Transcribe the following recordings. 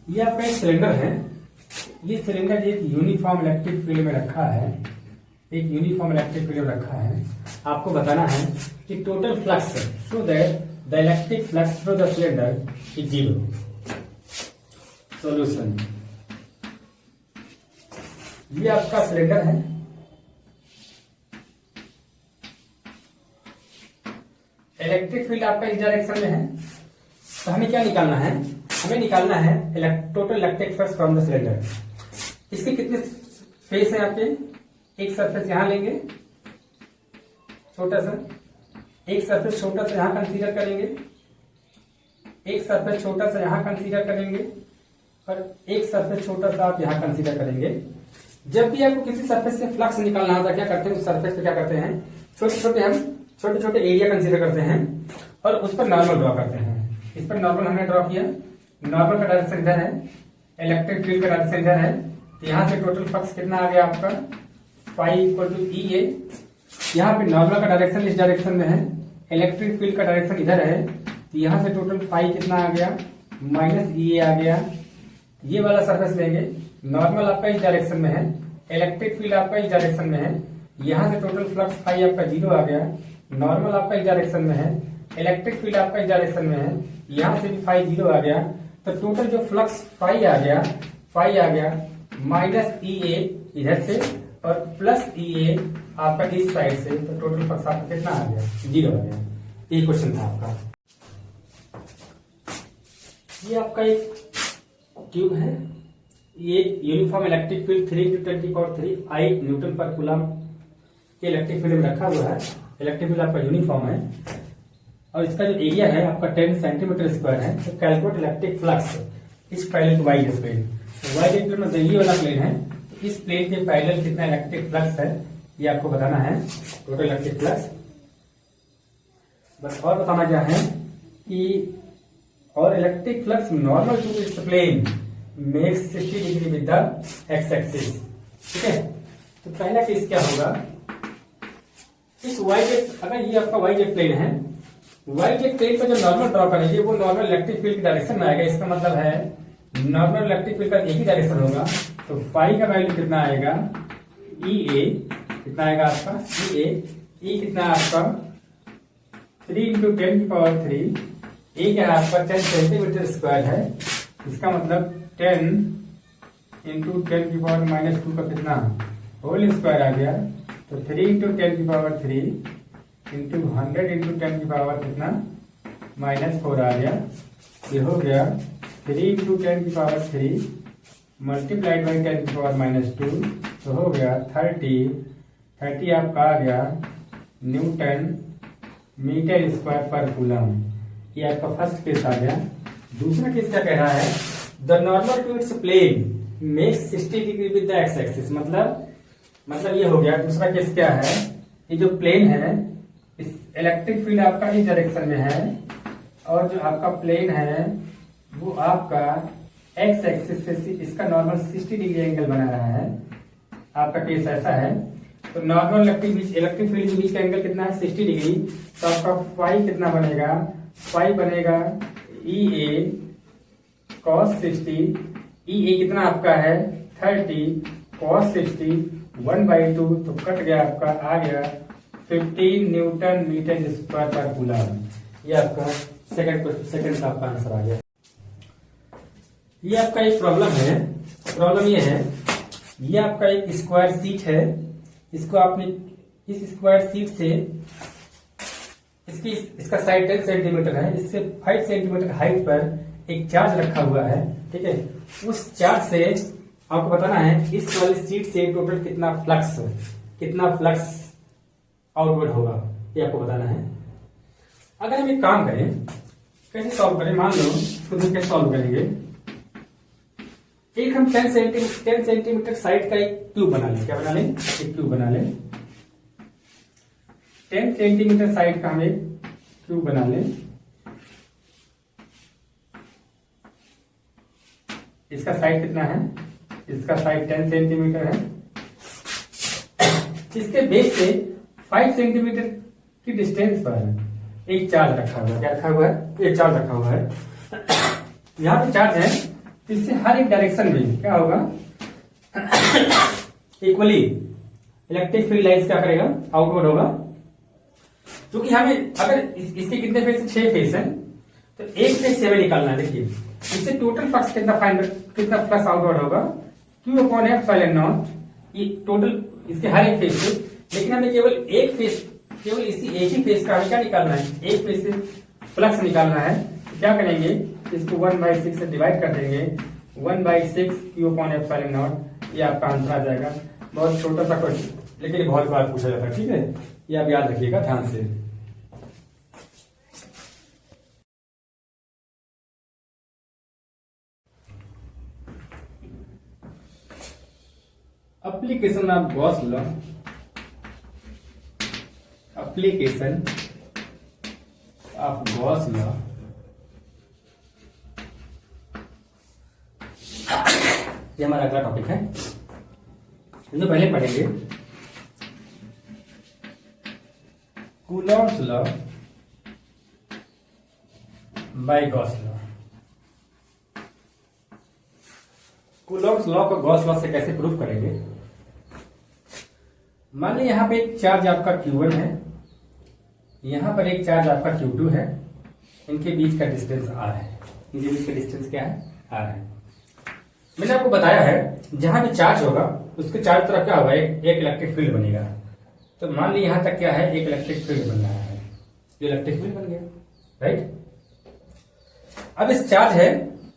ये आपका एक सिलेंडर है। ये सिलेंडर एक यूनिफॉर्म इलेक्ट्रिक फील्ड में रखा है, एक यूनिफॉर्म इलेक्ट्रिक फील्ड में रखा है। आपको बताना है कि total flux so that the electric flux through the cylinder is 0। Solution, ये आपका सिलेंडर है। इलेक्ट्रिक फील्ड आपका इस डायरेक्शन में है, तो हमें क्या निकालना है? हमें निकालना है total electric flux from the cylinder. इसके कितने फेस है आपके? एक सरफेस यहां लेंगे छोटा सा, एक सरफेस छोटा सा यहां कंसीडर करेंगे, एक सरफेस छोटा सा यहां कंसीडर करेंगे और एक सरफेस छोटा सा आप यहां कंसीडर करेंगे। जब भी आपको किसी सरफेस से फ्लक्स निकालना होता है, क्या करते हैं? उस सरफेस पे क्या करते हैं? छोटे छोटे एरिया कंसीडर करते हैं और उस पर नॉर्मल ड्रॉ करते हैं। इस पर नॉर्मल हमने ड्रॉ किया, नॉर्मल का डायरेक्शन इधर है, इलेक्ट्रिक फील्ड का डायरेक्शन इधर है, तो यहां से टोटल फ्लक्स कितना आ गया आपका? फाई इक्वल टू ई ए। यहाँ पे नॉर्मल का डायरेक्शन इस डायरेक्शन में है, इलेक्ट्रिक फील्ड का डायरेक्शन इधर है, तो यहां से टोटल फाई कितना आ गया? माइनस ई ए आ गया। ये वाला सरफेस लेंगे, नॉर्मल आपका इस डायरेक्शन में है, इलेक्ट्रिक फील्ड आपका इस डायरेक्शन में है, यहां से टोटल फ्लक्स फाई आपका 0 आ गया। नॉर्मल आपका इस डायरेक्शन में है, इलेक्ट्रिक फील्ड आपका इस डायरेक्शन में है, यहां से भी फाई 0 आ गया। तो टोटल जो फ्लक्स फाई आ गया माइनस ई ए इधर से और प्लस ई ए आपका इस साइड से, तो टोटल फ्लक्स आपका कितना आ गया? 0 आ गया। ये क्वेश्चन था आपका। ये आपका एक ट्यूब है, ये uniform electric field 3 × 10⁻³ I Newton पर कूलम के इलेक्ट्रिक फील्ड में रखा हुआ है। इलेक्ट्रिक फील्ड आपका यूनिफॉर्म है और इसका जो एरिया है आपका 10 सेंटीमीटर स्क्वायर है। तो कैलकुलेट इलेक्ट्रिक फ्लक्स इस parallel Y plane. Y plane में ये वाला प्लेन है, तो इस प्लेन के पैरेलल कितना इलेक्ट्रिक फ्लक्स है ये आपको बताना है, टोटल इलेक्ट्रिक फ्लक्स। बस और बताना क्या है कि और electric flux normal to its plane makes 60 degree with the X axis. ठीक है, तो पहला केस क्या होगा? इस वाई जेट, अगर ये आपका वाई जेट प्लेन है, वाई जेट प्लेन पर जो नॉर्मल ड्रॉ करेंगे वो नॉर्मल इलेक्ट्रिक फील्ड की डायरेक्शन में आएगा। इसका मतलब है नॉर्मल इलेक्ट्रिक फील्ड का एक ही डायरेक्शन होगा, तो फाई का वैल्यू कितना आएगा? ई ए कितना आएगा आपका? ई ए कितना आपका? 3 × 10⁻³ ए क्या है आपका? 10 सेंटीमीटर स्क्वायर है। इसका मतलब 10 × 10⁻⁻² का कितना होल स्क्वायर आ गया, तो 3 × 10⁻³ इंटू 100 × 10⁻³ कितना? -4 आ गया। ये हो गया 3 × 10⁻³ मल्टीप्लाइड बाई 10⁻⁻², तो हो गया 30 आपका आ गया न्यूटन मीटर स्क्वायर पर कूलम। ये आपका फर्स्ट केस आ गया। दूसरा केस क्या कह रहा है? The normal to its plane makes 60 degree with the X axis. मतलब ये हो गया। दूसरा केस क्या है? ये जो प्लेन है, इस इलेक्ट्रिक फील्ड आपका इस डायरेक्शन में है और जो आपका प्लेन है वो आपका एक्स एक्सिस से इसका नॉर्मल 60 डिग्री एंगल बना रहा है। आपका केस ऐसा है, तो नॉर्मल इलेक्ट्रिक फील्ड के बीच का एंगल कितना है? 60 डिग्री। तो आपका फाई कितना बनेगा? फाई बनेगा ई ए cos 60। ई ए कितना आपका है? 30 cos 60 1/2, तो कट गया आपका, आ गया 15 न्यूटन मीटर स्क्वायर पर कूलम। ये आपका सेकंड का आपका आंसर आ गया। ये आपका एक प्रॉब्लम है। प्रॉब्लम ये है, ये आपका एक स्क्वायर शीट है। इसको आपने इस स्क्वायर शीट से इसका साइड 10 सेंटीमीटर है, इससे 5 सेंटीमीटर हाइट पर एक चार्ज रखा हुआ है। ठीक है, उस चार्ज से आपको बताना है इस वाली शीट से टोटल कितना फ्लक्स आउटवर्ड होगा, ये आपको बताना है। अगर हम एक काम करें, कैसे सॉल्व करें? मान लो खुद कैसे सॉल्व करेंगे। एक हम 10 सेंटीमीटर साइड का एक क्यूब बना लें। क्या बना लें? एक क्यूब बना लें। 10 सेंटीमीटर साइड का हम एक क्यूब बना लें। इसका साइड कितना है? इसका साइड 10 सेंटीमीटर है। इसके बेस से 5 सेंटीमीटर की डिस्टेंस पर एक चार्ज रखा हुआ है। क्या रखा हुआ है? एक चार्ज रखा हुआ है। यहाँ पे चार्ज है तो इससे हर एक डायरेक्शन में क्या होगा, इक्वली इलेक्ट्रिक फील्ड लाइंस क्या करेगा, आउटवर्ड होगा। क्योंकि हमें अगर इसके कितने फेस, 6 फेस है, तो एक फेस से हमें निकालना है। देखिए इससे टोटल फ्लक्स कितना फ्लक्स आउटवर्ड होगा, Q upon F silent not, ये टोटल इसके हर एक फेस से। लेकिन हमें केवल एक फेस, केवल इसी एक ही फेस का हमें क्या निकालना है, एक फेस से फ्लक्स निकालना है। तो क्या करेंगे, इसको 1/6 से डिवाइड कर देंगे, 1/6 Q upon F silent not, ये आपका आंसर आ जाएगा। बहुत छोटा सा क्वेश्चन, लेकिन बहुत बार पूछा जाता है, ठीक है, ये आप याद रखिएगा ध्यान से। Application of Gauss law, application of Gauss law, ये हमारा अगला टॉपिक है, जो पहले पढ़ेंगे। Coulomb's law by Gauss law. Coulomb's law को गॉस लॉ से कैसे प्रूफ करेंगे। मान लीजिए यहां पे एक चार्ज आपका Q1 है, यहां पर एक चार्ज आपका Q2 है, इनके बीच का डिस्टेंस R है। इनके बीच का डिस्टेंस क्या है, R है। मैंने आपको बताया है जहां भी चार्ज होगा उसके चारों तरफ क्या होगा, एक इलेक्ट्रिक फील्ड बनेगा। तो मान लीजिए यहां तक क्या है, एक इलेक्ट्रिक फील्ड बन रहा है, ये इलेक्ट्रिक फील्ड बन गया, राइट। अब इस चार्ज है,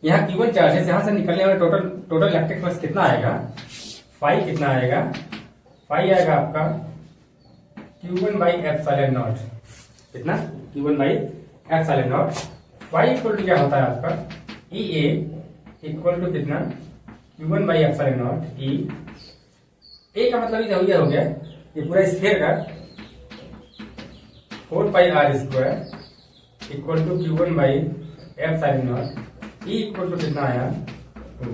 यहाँ Q1 चार्ज है, यहां से निकलने वाला टोटल इलेक्ट्रिक फ्लक्स कितना आएगा, फाई कितना आएगा, फाई आएगा आपका Q1/ε0। कितना, Q1/ε0। फाई इक्वल टू क्या होता है आपका, EA इक्वल टू कितना, Q1/ε0। ए का मतलब ये हो गया, ये पूरा स्फीयर का 4πr² equal to Q1/ε0। E equal to कितना आया,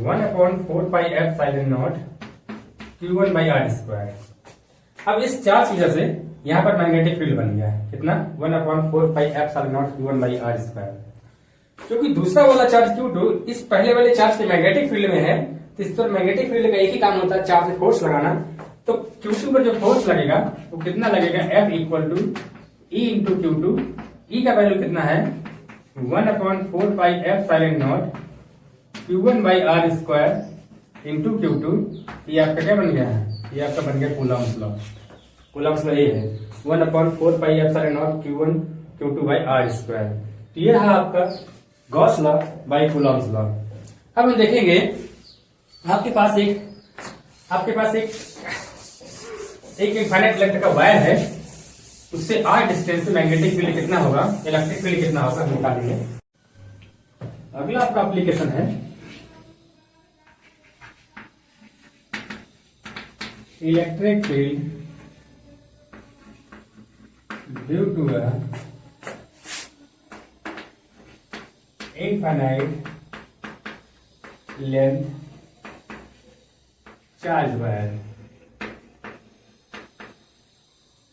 1/4πε0 Q1/r²। अब इस चार्ज की वजह से यहां पर मैग्नेटिक फील्ड बन गया है, कितना, 1/4πε0 Q1/r²। क्योंकि दूसरा वाला चार्ज Q2 इस पहले वाले चार्ज के मैग्नेटिक फील्ड में है, तो इस पर मैग्नेटिक फील्ड का एक ही काम होता है, चार्ज से फोर्स लगाना। तो Q2 पर जो फोर्स लगेगा वो कितना लगेगा, F equal to E into Q2। E का वैल्यू कितना है, 1/4πε0 Q1/r² इंटू Q2। ये आपका क्या बन गया है, ये आपका बन गया कूलॉम्स लॉ। कूलॉम्स लॉ ये है 1/4πε0 Q1/Q2/r²। तो ये है आपका Gauss law by Coulomb's law. अब हम देखेंगे आपके पास एक इनफाइनाइट लेंथ का वायर है, उससे r डिस्टेंस पे मैग्नेटिक फील्ड कितना होगा, इलेक्ट्रिक फील्ड कितना होगा, हम निकालेंगे। अगला आपका एप्लीकेशन है electric field due to infinite length charge wire.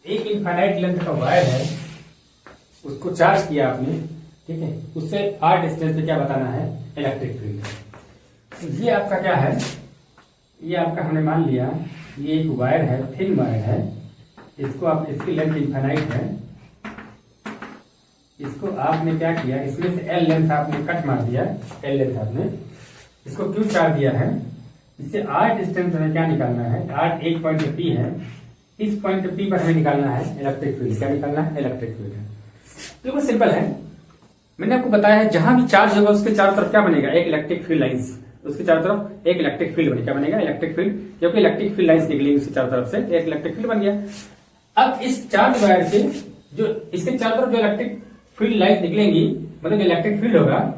एक इनफाइनाइट लेंथ का वायर है, उसको चार्ज किया आपने, ठीक है, उससे r डिस्टेंस पे क्या बताना है, इलेक्ट्रिक फील्ड। ये आपका क्या है, ये आपका हमने मान लिया ये एक वायर है, थिन वायर है, इसको आप, इसकी लेंथ इनफाइनाइट है, इसको आपने क्या किया, इसमें से L लेंथ आपने कट मार दिया, L लेंथ आपने, इसको Q चार्ज दिया है, इससे r डिस्टेंस हमें क्या निकालना है, r एक पॉइंट P है, इस पॉइंट P पर हमें निकालना है इलेक्ट्रिक फील्ड। क्या निकालना है, इलेक्ट्रिक फील्ड। बिल्कुल सिंपल है, मैंने आपको बताया है जहां भी चार्ज होगा उसके चारों तरफ क्या बनेगा, एक इलेक्ट्रिक फील्ड लाइंस, उसके चारों तरफ एक इलेक्ट्रिक फील्ड बनेगा, क्या बनेगा, इलेक्ट्रिक फील्ड। क्योंकि इलेक्ट्रिक फील्ड लाइंस निकलेंगी उसके चारों तरफ से, एक इलेक्ट्रिक फील्ड बन गया। अब इस चार्ज वायर से जो इसके चारों तरफ जो इलेक्ट्रिक फील्ड लाइंस निकलेंगी, मतलब जो इलेक्ट्रिक फील्ड होगा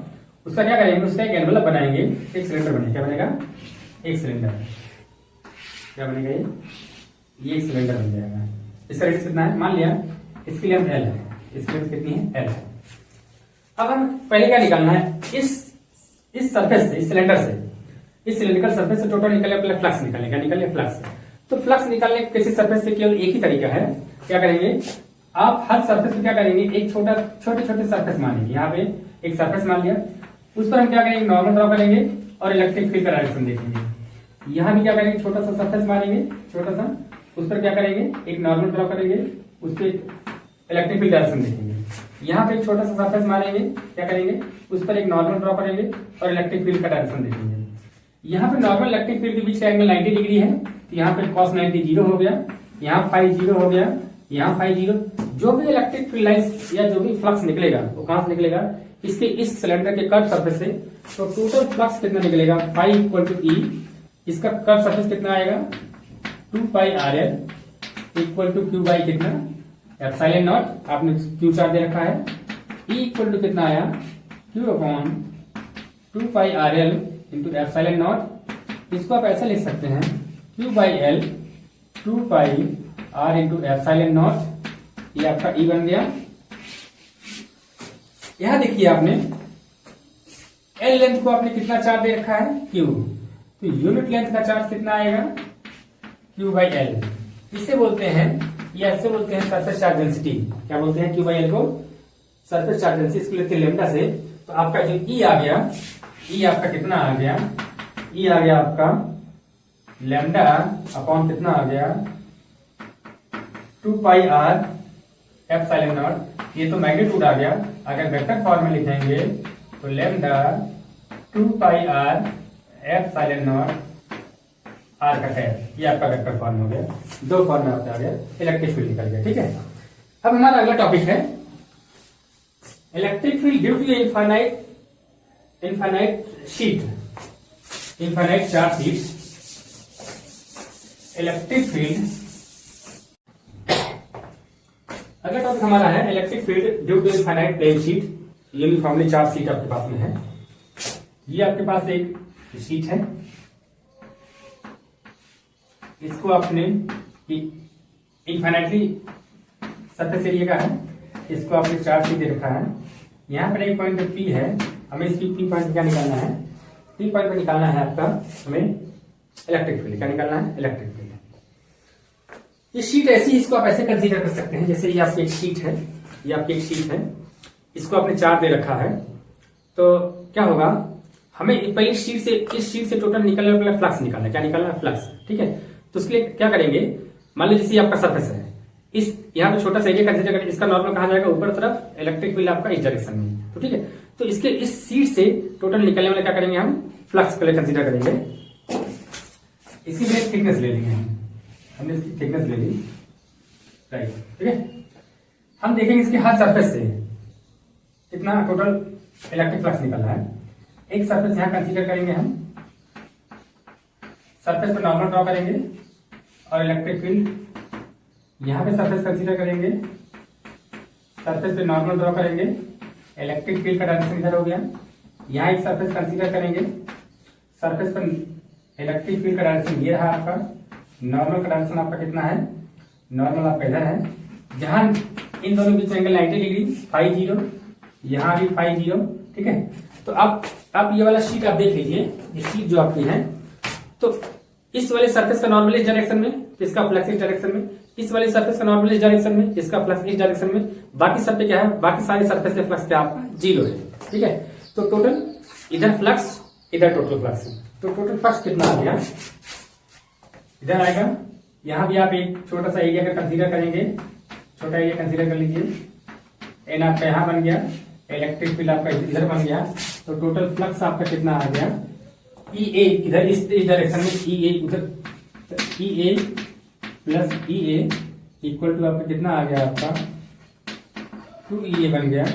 उसका क्या करेंगे, उसका एक एनवलप बनाएंगे, एक सिलेंडर बनेगा। क्या बनेगा, एक सिलेंडर। क्या बनेगा, ये एक सिलेंडर बन जाएगा। इसका रेडियस कितना है, मान लिया इसकी लेंथ L है, इसकी लेंथ कितनी है, L है। अब हम पहले क्या निकालना है, इस सरफेस से, इस सिलेंडर से, इस सिलेंड्रिकल सरफेस से टोटल निकले, पहले फ्लक्स निकालें। क्या निकालें, फ्लक्स। तो फ्लक्स निकालने किसी सरफेस से केवल एक ही तरीका है, क्या करेंगे आप, हर सरफेस पे क्या करेंगे, एक छोटे छोटे सरफेस मानेंगे। यहाँ पे एक सरफेस मान लिया, उस पर हम क्या करेंगे, नॉर्मल ड्रॉ करेंगे, और इलेक्ट्रिक फील्ड का डायरेक्शन देखेंगे। यहाँ भी क्या करेंगे, छोटा सा सरफेस मारेंगे, छोटा सा, उस पर क्या करेंगे, एक नॉर्मल ड्रॉ करेंगे, उस पर इलेक्ट्रिक फील्ड डायरेक्शन देखेंगे। यहाँ पे एक छोटा सा सरफेस मारेंगे, क्या करेंगे, उस पर एक नॉर्मल ड्रॉ करेंगे और इलेक्ट्रिक फील्ड का डायरेक्शन देखेंगे। यहाँ पे नॉर्मल इलेक्ट्रिक फील्ड के बीच का एंगल 90 डिग्री है, तो यहाँ पे cos 90 जीरो हो गया, यहाँ फाई जीरो हो गया, यहाँ फाई जीरो। जो भी इलेक्ट्रिक फील्ड लाइंस या जो भी फ्लक्स निकलेगा वो कहां से निकलेगा, इसके इस सिलेंडर के कर्व सरफेस से। तो टोटल फ्लक्स कितना निकलेगा, फाई इक्वल टू ई, इसका कर्व सरफेस कितना आएगा, 2 pi R L equal to Q by कितना, एप्सिलॉन नॉट, आपने क्यू चार्ज दे रखा है। ई इक्वल टू कितना आया, Q upon 2 pi R L into epsilon naught. इसको आप ऐसा लिख सकते हैं, Q by L 2 pi R into epsilon naught, ये आपका ई बन गया। यहां देखिए आपने एल लेंथ को आपने कितना चार्ज दे रखा है, क्यू, तो यूनिट लेंथ का चार्ज कितना आएगा, क्यू बाई एल। इसे बोलते हैं, या ऐसे बोलते हैं सरफेस चार्ज डेंसिटी। क्या बोलते हैं, क्यू बाई एल को सरफेस चार्ज डेंसिटी, इसको लेते हैं लेमडा से। तो आपका जो ई आ गया, ई आपका कितना आ गया, ई आ गया आपका लेमडा अपॉन कितना आ गया, 2 पाई आर एप्सिलॉन नॉट। ये तो मैग्नीट्यूड आ गया। अगर वेक्टर फॉर्म में लिखेंगे तो lambda 2 pi R epsilon naught R का टैब, ये आपका वेक्टर फॉर्म हो गया। दो फॉर्म में आपका आ गया, इलेक्ट्रिक फील्ड निकल गया। ठीक है, अब हमारा अगला टॉपिक है electric field due to infinite sheet, infinite charge sheet. Electric field, अगला टॉपिक हमारा है electric field due to infinite plane sheet, uniformly charge sheet आपके पास में है। ये आपके पास एक शीट है, इसको आपने इनफाइनाइटली सरफेस एरिया का है, इसको आपने चार्ज शीट दे रखा है। यहाँ पर एक पॉइंट पी है, हमें इसकी पी पॉइंट क्या निकालना है, पी पॉइंट पर निकालना है आपका हमें इलेक्ट्रिक फील्ड। क्या निकालना है, इलेक्ट्रिक फील्ड। ये शीट ऐसी, इसको आप ऐसे कंसीडर कर सकते हैं, जैसे ये आपकी एक शीट है, ये आपकी एक शीट है, इसको आपने चार्ज दे रखा है। तो क्या होगा, हमें पहले शीट से, इस शीट से टोटल निकलने वाला फ्लक्स निकालना है। क्या निकालना है, फ्लक्स। ठीक है, तो उसके लिए क्या करेंगे, मान लीजिए जैसे आपका सरफेस है, इस यहाँ पे छोटा सा एरिया कंसीडर करें, इसका नॉर्मल कहा जाएगा ऊपर तरफ, इलेक्ट्रिक फील्ड आपका इस डायरेक्शन में। तो ठीक है, तो इसके इस शीट से टोटल निकलने वाला क्या करेंगे, हम फ्लक्स पहले कंसीडर करेंगे। इसकी हमने थिकनेस ले लेंगे, हमने इसकी थिकनेस ले ली, राइट। ठीक है, हम देखेंगे इसके हर सरफेस से कितना टोटल इलेक्ट्रिक फ्लक्स निकल रहा है। एक सरफेस यहां कंसीडर करेंगे, हम सरफेस पे नॉर्मल ड्रॉ करेंगे और इलेक्ट्रिक फील्ड, यहां पे सरफेस कंसीडर करेंगे, सरफेस पे नॉर्मल ड्रॉ करेंगे, इलेक्ट्रिक फील्ड का डायरेक्शन इधर हो गया। यहां एक सरफेस कंसीडर करेंगे, सरफेस पर इलेक्ट्रिक फील्ड का डायरेक्शन ये रहा आपका, नॉर्मल का डायरेक्शन आपका कितना है, नॉर्मल आपका इधर है, जहां इन दोनों बीच एंगल 90 डिग्री, फाई जीरो, यहां भी फाई जीरो। ठीक है, तो आप ये वाला शीट आप देख लीजिए, ये शीट जो आपकी है, तो इस वाले सरफेस का नॉर्मल इस डायरेक्शन में, इसका फ्लक्स इस डायरेक्शन में, इस वाले सरफेस का नॉर्मल इस डायरेक्शन में, इसका फ्लक्स इस डायरेक्शन में, बाकी सब पे क्या है, बाकी सारे सरफेस के फ्लक्स क्या आपका जीरो है। ठीक है, तो टोटल इधर फ्लक्स, इधर टोटल फ्लक्स, तो टोटल फ्लक्स कितना आ गया, इधर आएगा। यहां भी आप एक छोटा सा एरिया का कंसीडर करेंगे, छोटा एरिया कंसीडर कर लीजिए, एन आपका यहां बन गया, इलेक्ट्रिक फील्ड आपका इधर बन गया, तो टोटल फ्लक्स आपका कितना आ गया, ई ए इधर इस डायरेक्शन में, ई ए उधर, E A plus E A equal to आपका कितना आ गया, आपका 2EA बन गया।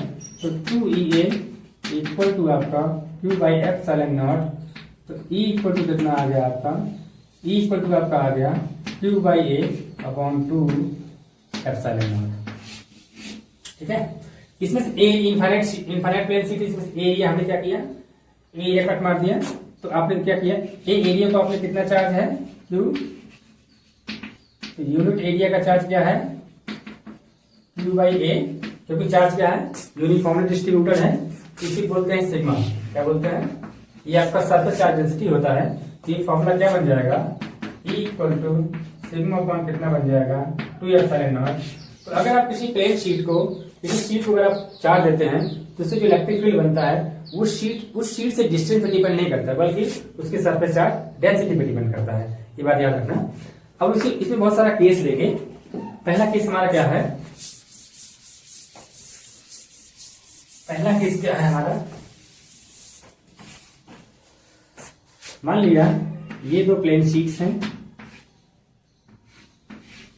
तो 2EA इक्वल टू आपका Q बाई एप्सिलॉन नॉट, तो E इक्वल टू कितना आ गया आपका, E इक्वल टू आपका आ गया Q by A upon 2 epsilon not. ठीक है, इसमें से ए इनफाइनाइट प्लेन शीट, इसमें से एरिया हमने क्या किया, एरिया कट मार दिया। तो आपने क्या किया, ए एरिया को आपने कितना चार्ज है, Q, तो यूनिट एरिया का चार्ज क्या है, Q बाई ए, क्योंकि चार्ज क्या है, यूनिफॉर्मली डिस्ट्रीब्यूटेड है, इसी बोलते हैं सिग्मा। क्या बोलते हैं, ये आपका सरफेस चार्ज डेंसिटी होता है। तो ये फॉर्मूला क्या बन जाएगा, E equal to sigma upon कितना बन जाएगा, 2 एप्सिलॉन नॉट। तो अगर आप किसी प्लेन शीट को, किसी शीट को अगर आप चार्ज देते हैं, तो उससे जो इलेक्ट्रिक फील्ड बनता है वो उस शीट से डिस्टेंस पे डिपेंड नहीं करता, बल्कि उसके सरफेस चार्ज डेंसिटी पे डिपेंड करता है। ये बात याद रखना। अब इसमें बहुत सारा केस लेंगे। पहला केस हमारा क्या है, पहला केस क्या है हमारा, मान लिया ये दो प्लेन शीट्स हैं,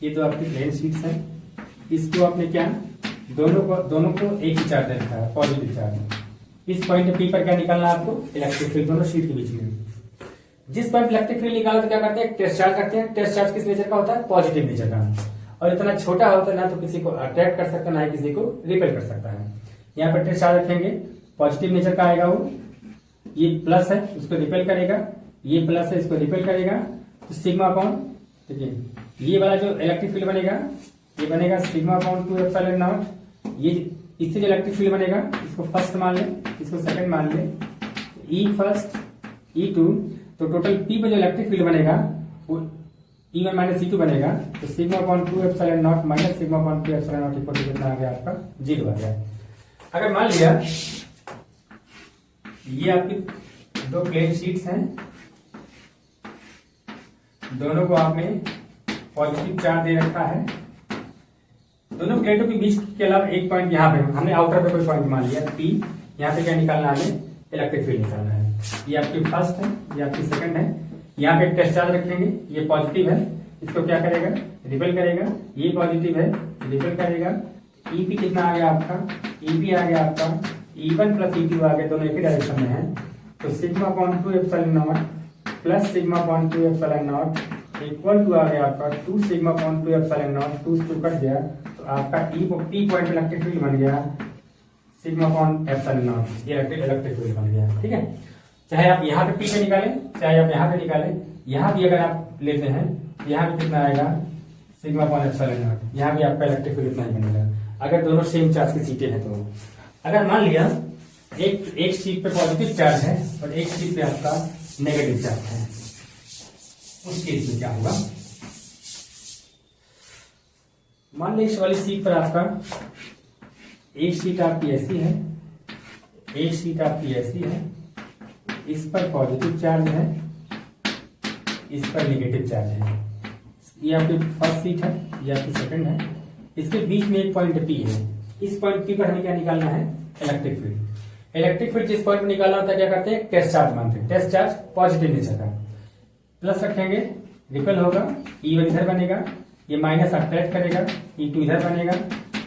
ये दो आपकी प्लेन शीट्स हैं, इसको आपने क्या दोनों को एक ही चार्ज रखा है, पॉजिटिव चार्ज। इस पॉइंट पी पर क्या निकालना है आपको, इलेक्ट्रिक फील्ड, दोनों शीट के बीच में। जिस पॉइंट इलेक्ट्रिक फील्ड निकाला तो क्या करते हैं, टेस्ट चार्ज रखते हैं। टेस्ट चार्ज किस नेचर का होता है, पॉजिटिव नेचर का, और इतना छोटा होता है ना तो किसी को अट्रैक्ट कर सकता है, ना ही किसी को रिपेल कर सकता है। यहाँ पर टेस्ट चार्ज रखेंगे, पॉजिटिव नेचर का आएगा वो, ये प्लस है उसको रिपेल करेगा, ये प्लस है इसको रिपेल करेगा, तो सिग्मा अपॉन, देखिए ये वाला जो इलेक्ट्रिक फील्ड बनेगा ये बनेगा सिग्मा अपॉन 2 एप्सिलॉन नॉट। ये इससे जो इलेक्ट्रिक फील्ड बनेगा इसको फर्स्ट मान ले, इसको सेकंड मान ले, ई फर्स्ट ई टू, तो टोटल पी पर जो इलेक्ट्रिक फील्ड बनेगा वो E1 माइनस E2 बनेगा, तो sigma upon 2 epsilon naught minus sigma upon 2 epsilon naught equal to कितना आ गया आपका, 0 आ गया। अगर मान लिया ये आपकी दो प्लेन शीट्स हैं, दोनों को आपने पॉजिटिव चार्ज दे रखा है, दोनों प्लेटों के बीच के अलावा एक पॉइंट यहाँ पे हमने आउटर पे कोई पॉइंट मान लिया P, यहाँ पे क्या निकालना है, हमें इलेक्ट्रिक फील्ड निकालना है। ये आपकी फर्स्ट है, ये आपकी सेकंड है, यहाँ पे टेस्ट चार्ज रखेंगे, ये पॉजिटिव है, इसको क्या करेगा, रिपेल करेगा, ये पॉजिटिव है, रिपेल करेगा। EP कितना आ गया आपका, EP आ गया आपका E1 प्लस E2 आ गया, दोनों एक ही डायरेक्शन में है, तो sigma upon 2 epsilon naught plus sigma upon 2 epsilon naught equal to आ गया आपका 2 सिग्मा अपॉन 2 एप्सिलॉन नॉट, 2 से 2 कट गया, तो आपका P पॉइंट इलेक्ट्रिक फील्ड बन गया सिग्मा अपॉन एप्सिलॉन नॉट, ये इलेक्ट्रिक फील्ड बन गया। ठीक है, चाहे आप यहाँ पे P पे निकालें, चाहे आप यहाँ पे निकालें, यहाँ भी अगर आप लेते हैं यहाँ भी कितना आएगा, सिग्मा अपॉन एप्सिलॉन नॉट, यहाँ भी आपका इलेक्ट्रिक फील्ड इतना ही बनेगा, अगर दोनों सेम चार्ज की सीटें हैं तो। अगर मान लिया एक शीट पे पॉजिटिव चार्ज है और एक शीट पे आपका नेगेटिव चार्ज है, उस केस में क्या होगा, मान लीजिए इस वाली शीट पर आपका एक शीट आपकी ऐसी है, एक शीट आपकी ऐसी है, इस पर पॉजिटिव चार्ज है, इस पर नेगेटिव चार्ज है। ये आपकी फर्स्ट शीट है, ये आपकी सेकंड है, इसके बीच में एक पॉइंट P है, इस पॉइंट P पर हमें क्या निकालना है, इलेक्ट्रिक फील्ड। इलेक्ट्रिक फील्ड जिस पॉइंट पर निकालना होता है क्या करते हैं, टेस्ट चार्ज मानते हैं, टेस्ट चार्ज पॉजिटिव नेचर का, प्लस रखेंगे, रिपेल होगा, E1 इधर बनेगा, ये माइनस अट्रैक्ट करेगा, E2 इधर बनेगा,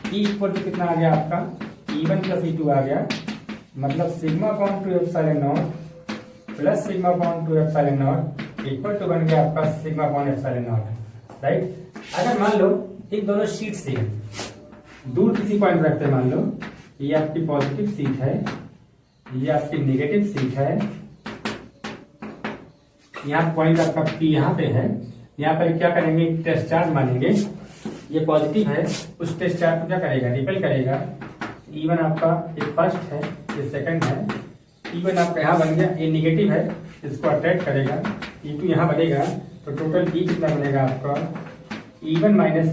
E इक्वल टू कितना आ गया आपका, E1 प्लस E2 आ गया, मतलब sigma upon 2 epsilon naught plus sigma upon 2 epsilon naught equal to बन गया आपका sigma upon epsilon naught. Right, अगर मान लो इन दोनों शीट से दूर किसी पॉइंट रखते हैं, मान लो ये आपकी पॉजिटिव सीट है, ये आपकी नेगेटिव सीट है, यहाँ पॉइंट आपका P यहाँ पे है, यहाँ पर क्या करेंगे, टेस्ट चार्ज मानेंगे, ये पॉजिटिव है, उस टेस्ट चार्ज को क्या करेगा, रिपेल करेगा। E1 आपका ये फर्स्ट है, ये सेकंड है, E1 आपका यहाँ बन गया, ये नेगेटिव है, इसको अट्रैक्ट करेगा, E2 यहाँ बनेगा, तो टोटल E कितना बनेगा आपका, E1 माइनस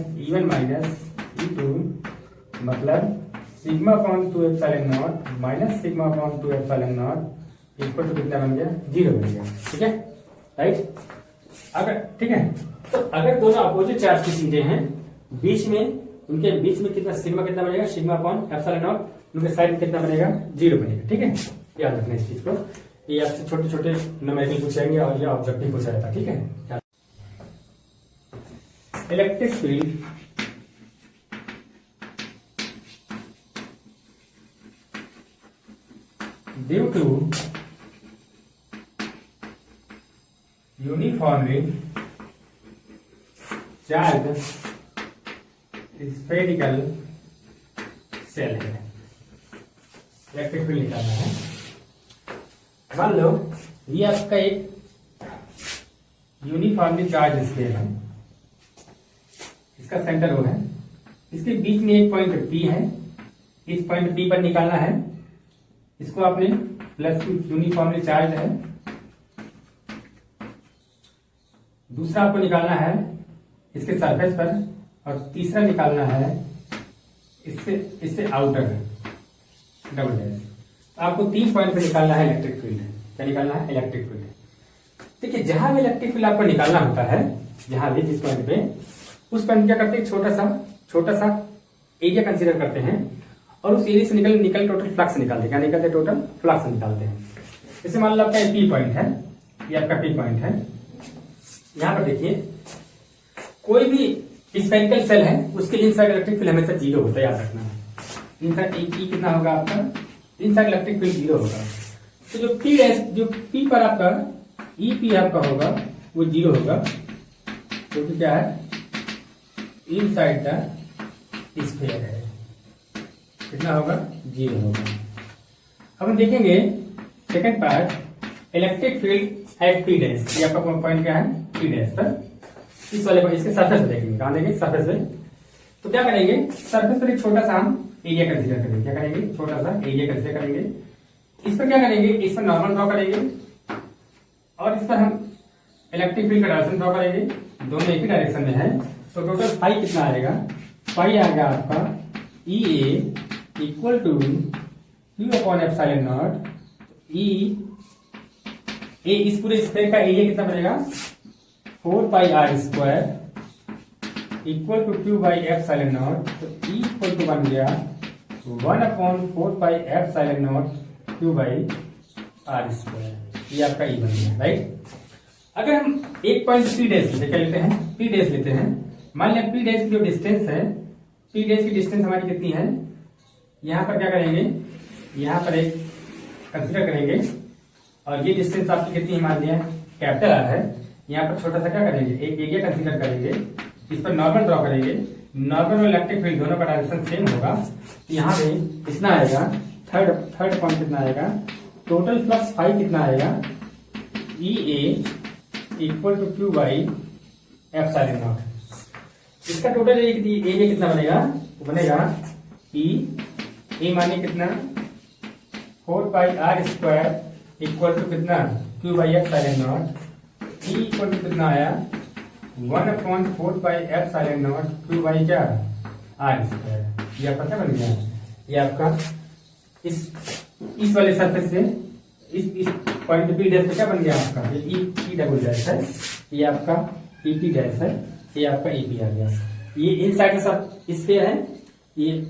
E2 मतलब sigma upon 2 epsilon naught minus sigma upon 2 epsilon naught equal to कितना बन गया, 0 बन गया। ठीक है, राइट, अगर ठीक है, तो अगर दोनों अपोजिट चार्ज की सीटें हैं, बीच में उनके बीच में कितना सिग्मा कितना बनेगा, सिग्मा अपॉन एप्सिलॉन नॉट, उनके साइड में कितना बनेगा, 0 बनेगा। ठीक है, याद रखना इस चीज को, ये आपसे छोटे छोटे न्यूमेरिकल पूछेंगे और ये ऑब्जेक्टिव पूछा जाता है। ठीक है, electric field due to uniformly charged spherical shell है, इलेक्ट्रिक फील्ड निकालना है। मान लो ये आपका एक यूनिफॉर्मली चार्ज स्फीयर है, इसका सेंटर वो है, इसके बीच में एक पॉइंट P है, इस पॉइंट P पर निकालना है, इसको आपने प्लस यूनिफॉर्मली चार्ज है, दूसरा आपको निकालना है इसके सरफेस पर, और तीसरा निकालना है इससे आउटर डबल डैश। आपको 3 पॉइंट पे निकालना है इलेक्ट्रिक फील्ड। क्या निकालना है? Electric field. देखिए जहां भी इलेक्ट्रिक फील्ड आपको निकालना होता है, जहां भी जिस पॉइंट पे, उस पॉइंट क्या करते हैं, छोटा सा एरिया कंसीडर करते हैं और उस एरिया से निकल टोटल फ्लक्स निकालते हैं। क्या निकालते हैं? टोटल फ्लक्स निकालते हैं। जैसे मान लो आपका पी पॉइंट है, ये आपका पी पॉइंट है। यहां पर देखिए कोई भी स्फेरिकल सेल है उसके लिए इनसाइड इलेक्ट्रिक फील्ड हमेशा 0 होता है, याद रखना है। इनसाइड ई कितना होगा आपका? इनसाइड इलेक्ट्रिक फील्ड 0 होगा। तो जो पी पर आपका ई पी आपका होगा वो 0 होगा, क्योंकि क्या है? इनसाइड द स्फीयर है। कितना होगा? 0 होगा। अब हम देखेंगे second part, electric field at P dash. ये आपका पॉइंट क्या है? पी डैश पर। इस वाले पर इसके सरफेस पे देखेंगे। कहां देखेंगे? सरफेस पे। तो क्या करेंगे? सरफेस पर एक छोटा सा हम एरिया कंसीडर करेंगे। क्या करेंगे? छोटा सा एरिया कंसीडर करेंगे। इस पर क्या करेंगे? इस पर नॉर्मल ड्रॉ करेंगे और इस पर हम इलेक्ट्रिक फील्ड का डायरेक्शन ड्रॉ करेंगे। दोनों एक ही डायरेक्शन में है। तो टोटल फाई कितना आएगा? फाई आएगा आपका E A equal to Q upon epsilon naught E A. इस पूरे स्फीयर का एरिया कितना बनेगा? 4 pi R square equal to Q by epsilon naught. तो ई इक्वल टू बन गया 1 अपॉन 4 pi epsilon naught Q by R square. ये आपका ई बन गया, राइट। अगर हम एक पॉइंट पी डैश लेते, क्या लेते हैं? पी डैश लेते हैं। मान लिया पी डैश की जो डिस्टेंस है, पी डैश की डिस्टेंस हमारी कितनी है? यहां पर क्या करेंगे? यहां पर एक कंसीडर करेंगे और ये डिस्टेंस आपकी कितनी है? मान लिया कैपिटल आर है। यहाँ पर छोटा सा क्या करेंगे? एक एरिया कंसीडर करेंगे, इस पर नॉर्मल ड्रॉ करेंगे। नॉर्मल और इलेक्ट्रिक फील्ड दोनों का डायरेक्शन सेम होगा। यहाँ पे कितना आएगा? थर्ड पॉइंट कितना आएगा? टोटल फ्लक्स फाई कितना आएगा? E A equal to Q by epsilon naught. इसका टोटल एरिया कितना बनेगा? वो बनेगा ई ए माने कितना? 4 pi R square equal to कितना? Q by epsilon naught. E equal to कितना आया? 1 अपॉन 4 pi epsilon naught Q by क्या? R square. ये आपका क्या बन गया? ये आपका इस वाले सरफेस से इस पॉइंट पी डैश पे क्या बन गया आपका? ये ई डबल डैश है, ये आपका ई पी डैश है, ये आपका ई पी आ गया। ये इनसाइड का सब स्फीयर है, ये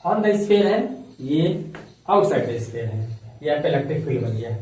ऑन द स्फीयर है, ये आउटसाइड द स्फीयर है। ये आपका इलेक्ट्रिक फील्ड बन गया।